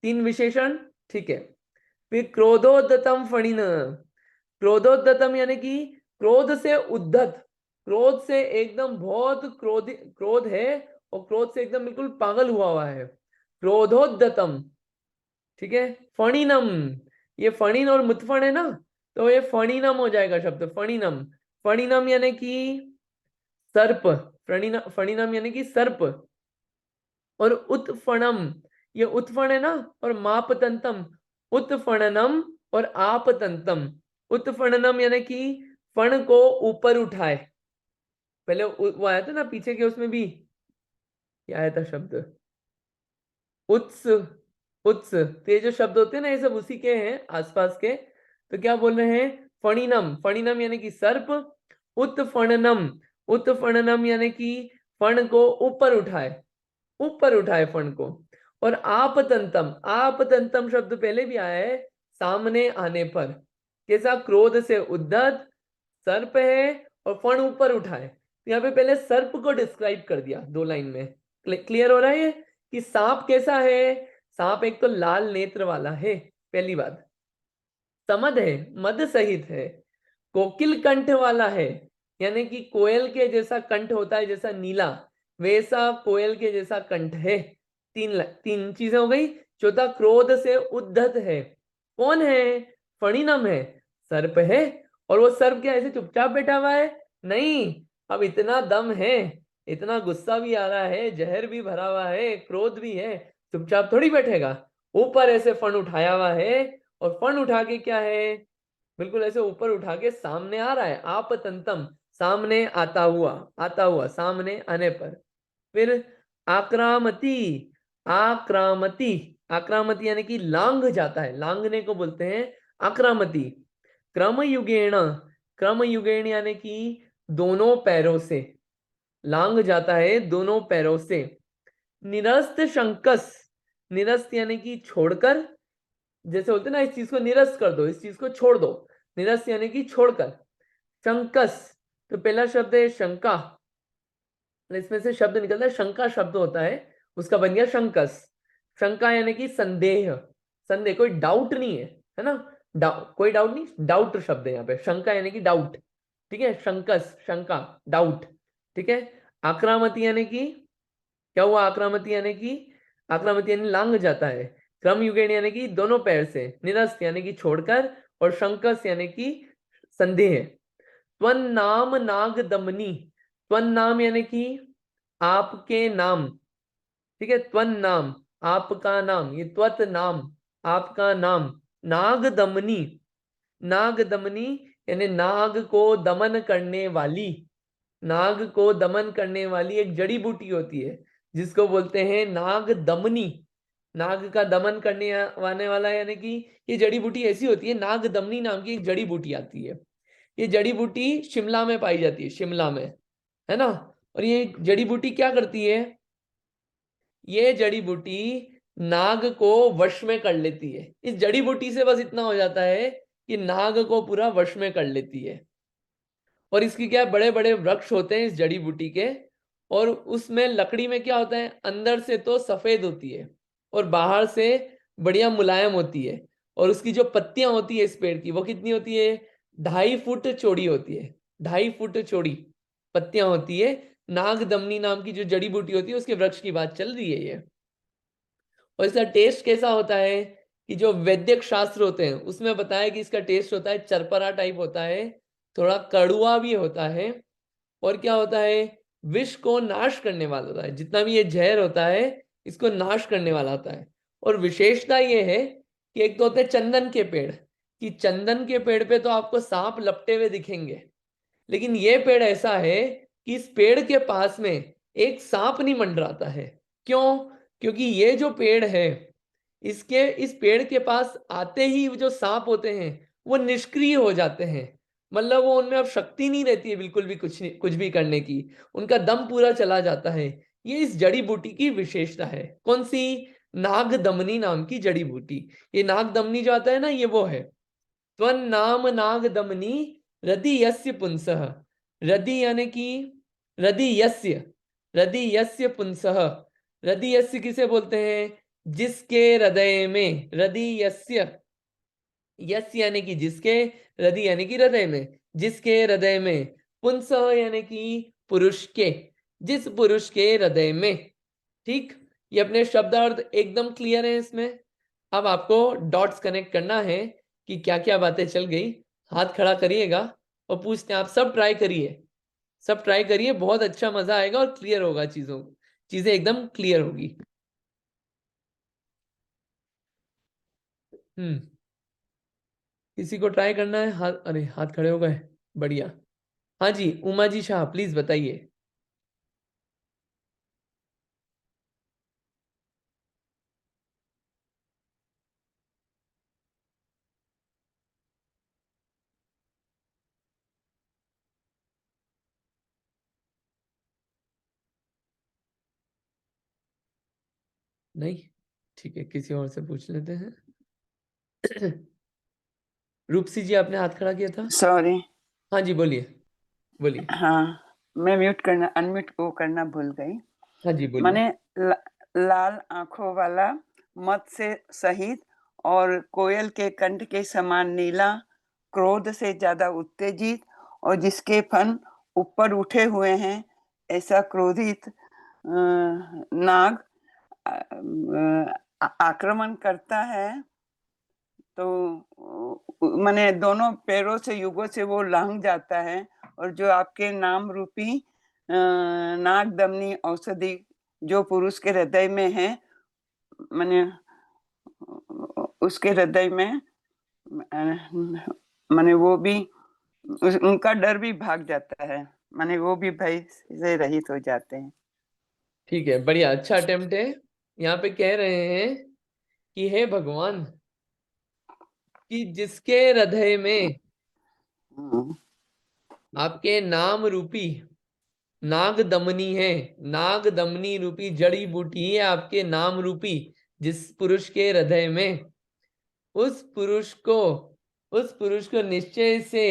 तीन विशेषण। ठीक है। फिर क्रोधोद्दतम फणिन, क्रोधोद्दतम यानी कि क्रोध से उद्धत, क्रोध से एकदम बहुत क्रोध है, और क्रोध से एकदम बिल्कुल पागल हुआ है, क्रोधोद्दतम। ठीक है। फणिनम, ये फणिन और मुतफण है ना, तो ये फणिनम हो जाएगा शब्द, फणिनम। फणिनम यानी कि सर्प, फणिनम, फणिनम यानी कि सर्प। और उत्फणम, ये उत्फण है ना, और मापतंतम, उत्फणनम और आपतंतम। उत्फणनम यानी कि फण को ऊपर उठाए, पहले वो आया था ना पीछे के, उसमें भी क्या आया था शब्द, उत्स, उत्स। तो ये जो शब्द होते हैं ना, ये सब उसी के हैं आसपास के। तो क्या बोल रहे हैं? फणिनम, फणिनम यानी कि सर्प। उत्फणनम, उत्फणनम यानी कि फण को ऊपर उठाए, ऊपर उठाए फण को। और आपतंतम, आपतंतम शब्द पहले भी आया है, सामने आने पर। कैसा? क्रोध से उद्धत सर्प है, और फण ऊपर उठाए। तो यहाँ पे पहले सर्प को डिस्क्राइब कर दिया 2 लाइन में। क्लियर हो रहा है कि सांप कैसा है? सांप एक तो लाल नेत्र वाला है, पहली बात। समद है, मद सहित है, कोकिल कंठ वाला है, यानी कि कोयल के जैसा कंठ होता है, जैसा नीला, वैसा कोयल के जैसा कंठ है। तीन चीजें हो गई। चौथा, क्रोध से उद्धत है। कौन है? फणिनम है, सर्प है। और वो सर्प क्या ऐसे चुपचाप बैठा हुआ है? नहीं, अब इतना दम है, इतना गुस्सा भी आ रहा है, जहर भी भरा हुआ है, क्रोध भी है, चुपचाप थोड़ी बैठेगा। ऊपर ऐसे फण उठाया हुआ है, और फण उठा के क्या है, बिल्कुल ऐसे ऊपर उठा के सामने आ रहा है। आप तंतम, सामने आता हुआ सामने आने पर। फिर आक्रामती, आक्रामती, आक्रामती यानी कि लांग जाता है, लांगने को बोलते हैं आक्रामती। क्रमयुगेण, क्रमयुगेण यानी कि दोनों पैरों से, लांग जाता है दोनों पैरों से। निरस्त शंकस, निरस्त यानी कि छोड़कर, जैसे बोलते हैं ना, इस चीज को निरस्त कर दो, इस चीज को छोड़ दो, निरस्त यानी कि छोड़कर। शंकस, तो पहला शब्द है शंका, इसमें से शब्द निकलता है, शंका शब्द होता है, उसका बन गया शंकस। शंका यानी कि संदेह, संदेह, कोई डाउट नहीं है ना, कोई डाउट नहीं, डाउट शब्द है यहाँ पे। शंका यानी कि डाउट, ठीक है, शंकस, शंका, डाउट, ठीक है। आक्रामती यानी कि क्या हुआ? आक्रामती यानी कि, आक्रामती यानी लांग जाता है। क्रम युगेण यानी कि दोनों पैर से। निरस्त यानी कि छोड़कर। और शंकस यानी कि संदेह। त्वन नाम नाग दमनी, त्वन नाम यानी कि आपके नाम, ठीक है, त्वन नाम, आपका नाम, ये त्वत नाम, आपका नाम। नाग दमनी, नाग दमनी यानी नाग को दमन करने वाली, नाग को दमन करने वाली एक जड़ी बूटी होती है, जिसको बोलते हैं नाग दमनी। नाग का दमन करने आने वाला, यानी कि ये जड़ी बूटी ऐसी होती है, नाग दमनी नाम की एक जड़ी बूटी आती है। ये जड़ी बूटी शिमला में पाई जाती है, शिमला में, है ना। और ये जड़ी बूटी क्या करती है? ये जड़ी बूटी नाग को वश में कर लेती है। इस जड़ी बूटी से बस इतना हो जाता है कि नाग को पूरा वश में कर लेती है। और इसकी क्या, बड़े बड़े वृक्ष होते हैं इस जड़ी बूटी के, और उसमें लकड़ी में क्या होता है, अंदर से तो सफेद होती है और बाहर से बढ़िया मुलायम होती है। और उसकी जो पत्तियां होती है इस पेड़ की, वो कितनी होती है? 2.5 फुट चौड़ी होती है, 2.5 फुट चौड़ी पत्तियां होती है। नाग दमनी नाम की जो जड़ी बूटी होती है, उसके वृक्ष की बात चल रही है ये। और इसका टेस्ट कैसा होता है कि जो वैद्यक शास्त्र होते हैं उसमें बताया कि इसका टेस्ट होता है चरपरा टाइप होता है, थोड़ा कड़ुआ भी होता है। और क्या होता है, विष को नाश करने वाला होता है, जितना भी ये जहर होता है इसको नाश करने वाला होता है। और विशेषता ये है कि एक तो होते हैं चंदन के पेड़, कि चंदन के पेड़ पे तो आपको सांप लपटे हुए दिखेंगे, लेकिन ये पेड़ ऐसा है कि इस पेड़ के पास में एक सांप नहीं मंडराता है। क्यों? क्योंकि ये जो पेड़ है, इसके इस पेड़ के पास आते ही जो सांप होते हैं वो निष्क्रिय हो जाते हैं। मतलब वो उनमें अब शक्ति नहीं रहती है बिल्कुल भी कुछ भी करने की, उनका दम पूरा चला जाता है। ये इस जड़ी बूटी की विशेषता है। कौन सी? नाग दमनी नाम की जड़ी बूटी। ये नाग दमनी जो आता है ना, ये वो है। त्वन नाम नाग दमनी रदि यस्य पुंसः, रदि यानी कि रदि यस्य, रदि यस्य पुंसः। रदि यस्य किसे बोलते हैं? जिसके हृदय में, रदि यस्य, यस्य यानी कि जिसके, हृदय यानी कि हृदय में, जिसके हृदय में, पुंसः यानी कि पुरुष के, जिस पुरुष के हृदय में। ठीक, ये अपने शब्दार्थ एकदम क्लियर है इसमें। अब आपको डॉट्स कनेक्ट करना है कि क्या क्या बातें चल गई। हाथ खड़ा करिएगा और पूछते हैं, आप सब ट्राई करिए, सब ट्राई करिए, बहुत अच्छा मजा आएगा और क्लियर होगा, चीजें एकदम क्लियर होगी। किसी को ट्राई करना है? हाथ, अरे हाथ खड़े हो गए, बढ़िया। हाँ जी, उमा जी शाह, प्लीज बताइए। नहीं, ठीक है, किसी और से पूछ लेते हैं। रूपसी जी, आपने हाथ खड़ा किया था। सॉरी। हाँ जी, बोलिए बोलिए। हाँ, मैं म्यूट करना, अनम्यूट को करना भूल गई। हाँ जी, बोलिए। मैंने लाल आंखों वाला, मत से सहित और कोयल के कंठ के समान नीला, क्रोध से ज्यादा उत्तेजित और जिसके फन ऊपर उठे हुए हैं, ऐसा क्रोधित नाग आक्रमण करता है तो माने दोनों पैरों से युगों से वो लांग जाता है, और जो आपके नाम रूपी नाग दमनी औषधि जो पुरुष के हृदय में है, माने उसके हृदय में माने वो भी उनका डर भी भाग जाता है, माने वो भी भय से रहित हो जाते हैं। ठीक है, बढ़िया, अच्छा अटेम्प्ट है। यहाँ पे कह रहे हैं कि हे भगवान, कि जिसके हृदय में हम्म, आपके नाम रूपी नाग दमनी है, नाग दमनी रूपी जड़ी बूटी है आपके नाम रूपी, जिस पुरुष के हृदय में, उस पुरुष को निश्चय से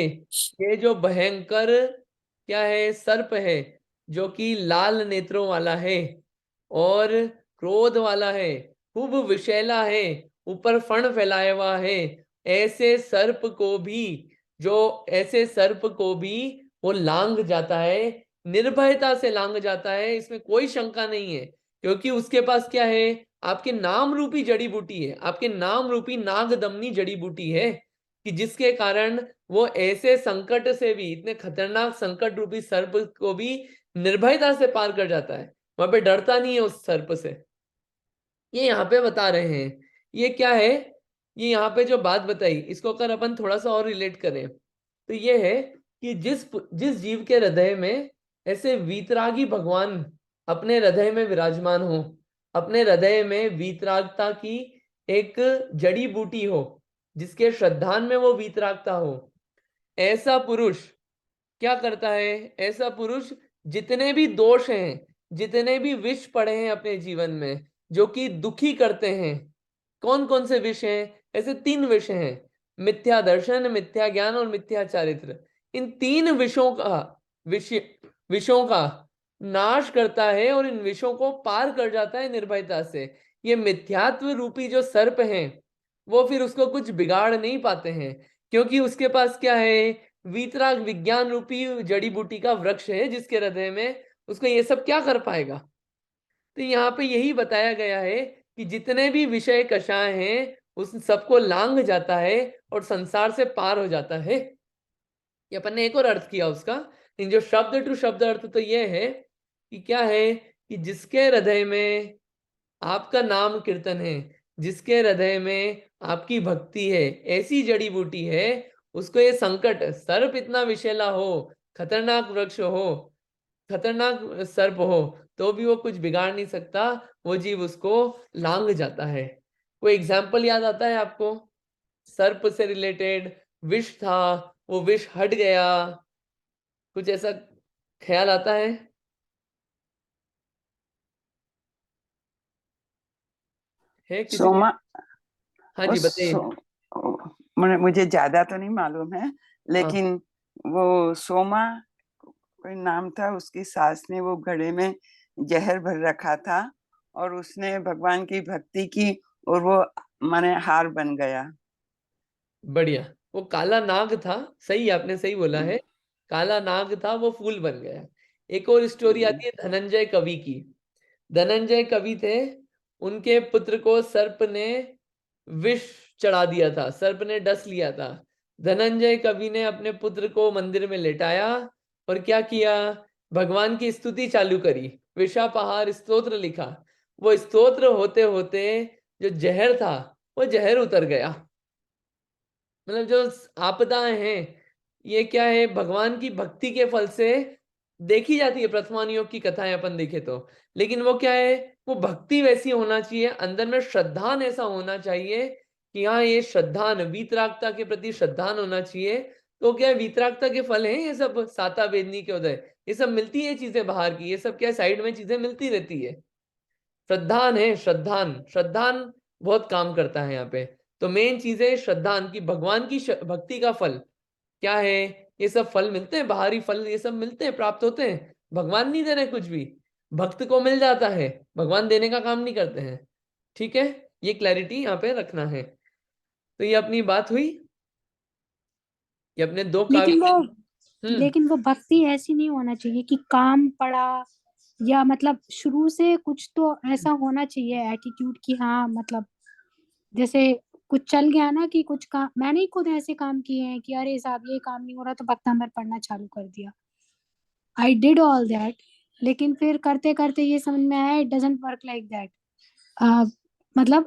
ये जो भयंकर क्या है, सर्प है, जो कि लाल नेत्रों वाला है और क्रोध वाला है, खूब विषैला है, ऊपर फण फैलाया हुआ है, ऐसे सर्प को भी वो लांग जाता है, निर्भयता से लांग जाता है, इसमें कोई शंका नहीं है। क्योंकि उसके पास क्या है, आपके नाम रूपी जड़ी बूटी है, आपके नाम रूपी नाग दमनी जड़ी बूटी है, कि जिसके कारण वो ऐसे संकट से भी, इतने खतरनाक संकट रूपी सर्प को भी निर्भयता से पार कर जाता है, वहां पे डरता नहीं है उस सर्प से। ये यहाँ पे बता रहे हैं, ये क्या है, ये यहाँ पे जो बात बताई, इसको अगर अपन थोड़ा सा और रिलेट करें तो ये है कि जिस जीव के हृदय में ऐसे वीतरागी भगवान अपने हृदय में विराजमान हो, अपने हृदय में वीतरागता की एक जड़ी बूटी हो, जिसके श्रद्धान में वो वीतरागता हो, ऐसा पुरुष क्या करता है, ऐसा पुरुष जितने भी दोष हैं, जितने भी विष पड़े हैं अपने जीवन में, जो कि दुखी करते हैं, कौन कौन से विष हैं, ऐसे 3 विष हैं, मिथ्या दर्शन, मिथ्या ज्ञान और मिथ्या चारित्र। इन 3 विषयों का नाश करता है और इन विषयों को पार कर जाता है निर्भयता से। ये मिथ्यात्व रूपी जो सर्प हैं, वो फिर उसको कुछ बिगाड़ नहीं पाते हैं, क्योंकि उसके पास क्या है, वीतराग विज्ञान रूपी जड़ी बूटी का वृक्ष है, जिसके हृदय में उसको ये सब क्या कर पाएगा। तो यहाँ पे यही बताया गया है कि जितने भी विषय कषाय हैं, उस सबको लांग जाता है और संसार से पार हो जाता है। ये अपन ने एक और अर्थ किया उसका, लेकिन जो शब्द टू शब्द अर्थ तो ये है कि क्या है, कि जिसके हृदय में आपका नाम कीर्तन है, जिसके हृदय में आपकी भक्ति है, ऐसी जड़ी बूटी है, उसको ये संकट, सर्प इतना विषैला हो, खतरनाक वृक्ष हो, खतरनाक सर्प हो, तो भी वो कुछ बिगाड़ नहीं सकता, वो जीव उसको लांग जाता है। कोई एग्जाम्पल याद आता है आपको सर्प से रिलेटेड? विष था, वो विष हट गया, कुछ ऐसा ख्याल आता है? है किसी को? सोमा हाँ जी, बताइए। मुझे ज्यादा तो नहीं मालूम है, लेकिन वो सोमा कोई नाम था, उसकी सास ने वो घड़े में जहर भर रखा था और उसने भगवान की भक्ति की और वो माने हार बन गया। बढ़िया, वो काला नाग था, सही, आपने सही बोला है, काला नाग था, वो फूल बन गया। एक और स्टोरी आती है धनंजय कवि की। धनंजय कवि थे, उनके पुत्र को सर्प ने विष चढ़ा दिया था, सर्प ने डस लिया था। धनंजय कवि ने अपने पुत्र को मंदिर में लेटाया और क्या किया, भगवान की स्तुति चालू करी, विषापहार स्तोत्र लिखा। वो स्तोत्र होते होते जो जहर था, वो जहर उतर गया। मतलब जो आपदाएं हैं, ये क्या है, भगवान की भक्ति के फल से देखी जाती है, प्रथमान योग की कथाएं अपन देखे तो, लेकिन वो क्या है, वो भक्ति वैसी होना चाहिए, अंदर में श्रद्धान ऐसा होना चाहिए कि हाँ, ये श्रद्धान, वीतरागता के प्रति श्रद्धान होना चाहिए। तो क्या है, वीतरागता के फल हैं ये सब, साता वेदनी के उदय, ये सब मिलती है चीजें बाहर की, ये सब क्या साइड में चीजें मिलती रहती है। श्रद्धान है, श्रद्धान बहुत काम करता है यहाँ पे। तो मेन चीज है श्रद्धान की, भगवान की भक्ति का फल क्या है, ये सब फल मिलते हैं, बाहरी फल ये सब मिलते हैं, प्राप्त होते हैं, भगवान नहीं दे रहे कुछ भी, भक्त को मिल जाता है, भगवान देने का काम नहीं करते हैं। ठीक है, ये क्लैरिटी यहाँ पे रखना है। तो ये अपनी बात हुई। ये अपने दो लेकिन काव्य। वो लेकिन वो भक्ति ऐसी नहीं होना चाहिए कि काम पड़ा, या मतलब शुरू से कुछ तो ऐसा होना चाहिए एटीट्यूड कि हाँ मतलब जैसे कुछ चल गया ना कि कुछ काम, मैंने ही खुद ऐसे काम किए हैं कि अरे साहब ये काम नहीं हो रहा तो भक्तामृत पढ़ना चालू कर दिया। आई डिड ऑल दैट, लेकिन फिर करते करते ये समझ में आया it doesn't work like that. मतलब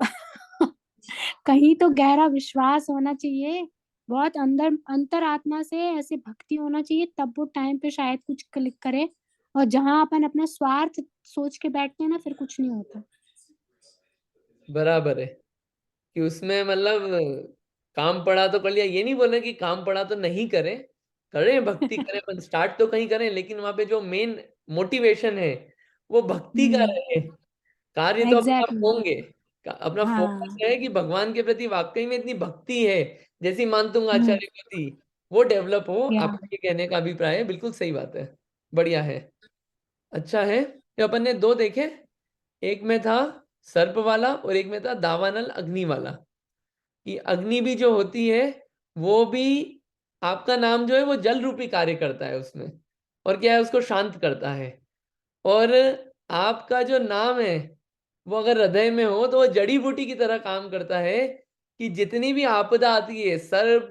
कहीं तो गहरा विश्वास होना चाहिए, बहुत अंदर अंतरात्मा से ऐसे भक्ति होना चाहिए, तब वो टाइम पे शायद कुछ क्लिक करे। और जहां अपन अपना स्वार्थ सोच के बैठते हैं ना, फिर कुछ नहीं होता। बराबर है कि उसमें मतलब काम पड़ा तो कर लिया, ये नहीं बोले कि काम पड़ा तो नहीं करें, करें भक्ति करें, पर स्टार्ट तो कहीं करें, लेकिन वहां पे जो मेन मोटिवेशन है वो भक्ति का रहे। कार्य तो अपने आप एग्जैक्टली होंगे, अपना फोकस हाँ। है कि भगवान के प्रति वाकई में इतनी भक्ति है जैसी मानतुंग हम्म आचार्य को थी, वो डेवलप हो। या आपका ये कहने का अभिप्राय है, बिल्कुल सही बात है, बढ़िया है, अच्छा है। ये अपन ने दो देखे, एक में था सर्प वाला और एक में था दावानल अग्नि वाला। कि अग्नि भी जो होती है वो भी, आपका नाम जो है वो जल रूपी कार्य करता है उसमें, और क्या है, उसको शांत करता है। और आपका जो नाम है वो अगर हृदय में हो तो वो जड़ी बूटी की तरह काम करता है, कि जितनी भी आपदा आती है, सर्प,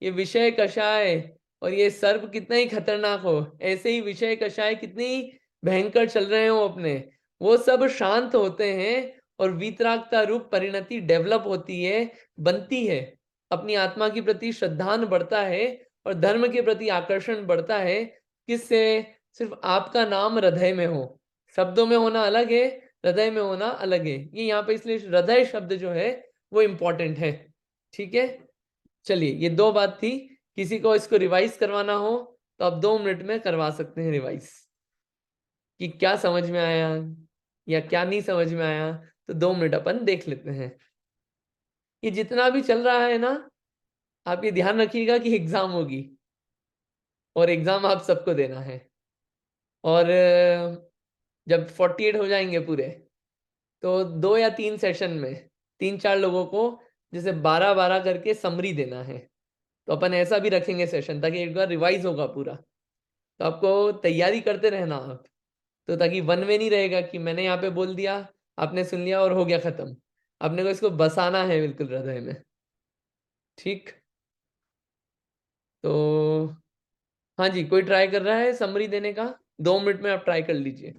ये विषय कषाय, और ये सर्प कितना ही खतरनाक हो, ऐसे ही विषय कषाय कितने ही भयंकर चल रहे हो अपने, वो सब शांत होते हैं, और वीतरागता रूप परिणति डेवलप होती है, बनती है, अपनी आत्मा के प्रति श्रद्धान बढ़ता है, और धर्म के प्रति आकर्षण बढ़ता है। किससे? सिर्फ आपका नाम हृदय में हो। शब्दों में होना अलग है, हृदय में होना अलग है। ये यहाँ पे इसलिए हृदय शब्द जो है वो इंपॉर्टेंट है। ठीक है, चलिए, ये दो बात थी। किसी को इसको रिवाइज करवाना हो तो आप 2 मिनट में करवा सकते हैं रिवाइज, कि क्या समझ में आया या क्या नहीं समझ में आया, तो 2 मिनट अपन देख लेते हैं। ये जितना भी चल रहा है ना, आप ये ध्यान रखिएगा कि एग्जाम होगी, और एग्जाम आप सबको देना है। और जब 48 हो जाएंगे पूरे, तो 2 या 3 सेशन में 3-4 लोगों को जैसे 12-12 करके समरी देना है। तो अपन ऐसा भी रखेंगे सेशन, ताकि एक बार रिवाइज होगा पूरा, तो आपको तैयारी करते रहना आप, तो ताकि वन वे नहीं रहेगा कि मैंने यहाँ पे बोल दिया, आपने सुन लिया और हो गया खत्म। अपने को इसको बसाना है बिल्कुल हृदय में। ठीक, तो हाँ जी, कोई ट्राई कर रहा है समरी देने का? 2 मिनट में आप ट्राई कर लीजिए।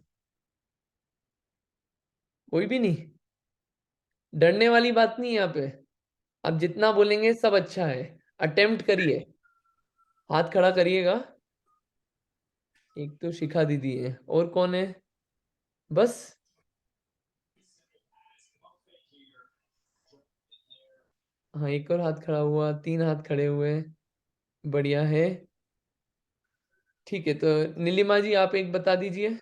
कोई भी नहीं? डरने वाली बात नहीं है यहाँ पे, आप जितना बोलेंगे सब अच्छा है। अटेम्प्ट करिए, हाथ खड़ा करिएगा। एक तो शिखा दीदी है, और कौन है? बस, हाँ, एक और हाथ खड़ा हुआ, 3 हाथ खड़े हुए, बढ़िया है। ठीक है, तो नीलिमा जी आप एक बता दीजिए,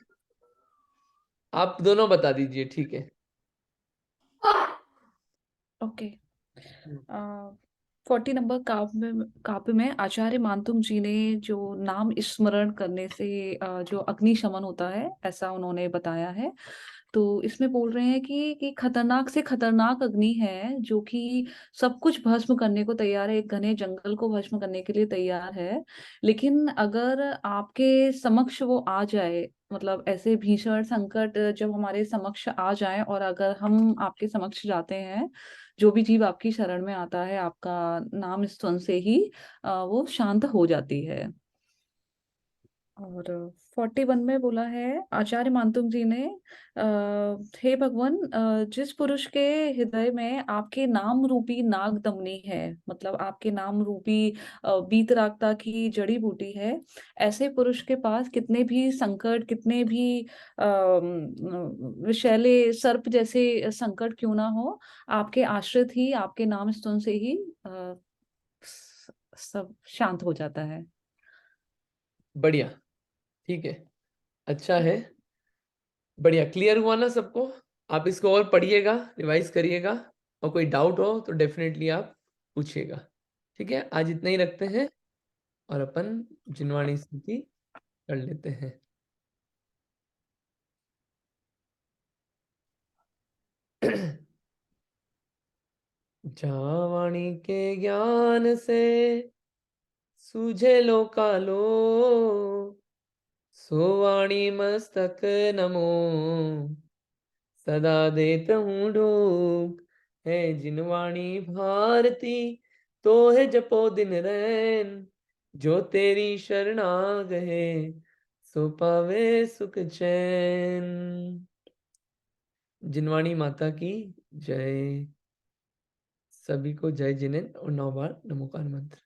आप दोनों बता दीजिए, ठीक है। ओके। 40 नंबर काव्य में आचार्य मानतुंग जी ने जो नाम स्मरण करने से जो अग्नि शमन होता है, ऐसा उन्होंने बताया है। तो इसमें बोल रहे हैं कि खतरनाक से खतरनाक अग्नि है, जो कि सब कुछ भस्म करने को तैयार है, एक घने जंगल को भस्म करने के लिए तैयार है। लेकिन अगर आपके समक्ष वो आ जाए, मतलब ऐसे भीषण संकट जब हमारे समक्ष आ जाए, और अगर हम आपके समक्ष जाते हैं, जो भी जीव आपकी शरण में आता है, आपका नाम स्मरण से ही वो शांत हो जाती है। और 41 में बोला है आचार्य मानतुंग जी ने, हे भगवान, जिस पुरुष के हृदय में आपके नाम रूपी नागदमनी है, मतलब आपके नाम रूपी वीतरागता की जड़ी बूटी है, ऐसे पुरुष के पास कितने भी संकट, कितने भी विषैले सर्प जैसे संकट क्यों ना हो, आपके आश्रित ही, आपके नाम स्तुन से ही सब शांत हो जाता है। बढ़िया, ठीक है, अच्छा है, बढ़िया, क्लियर हुआ ना सबको? आप इसको और पढ़िएगा, रिवाइज करिएगा, और कोई डाउट हो तो डेफिनेटली आप पूछिएगा। ठीक है, आज इतना ही रखते हैं, और अपन जिनवाणी स्तुति कर लेते हैं। जहाँ वाणी के ज्ञान से सूझे लो कालो सोवाणी मस्तक नमो सदा देत हूँ ढूक है जिनवाणी भारती तो है जपो दिन रैन जो तेरी शरणा गए सो पावे सुख चैन। जिनवाणी माता की जय। सभी को जय जिनेन्द्र और 9 बार नमोकार मंत्र।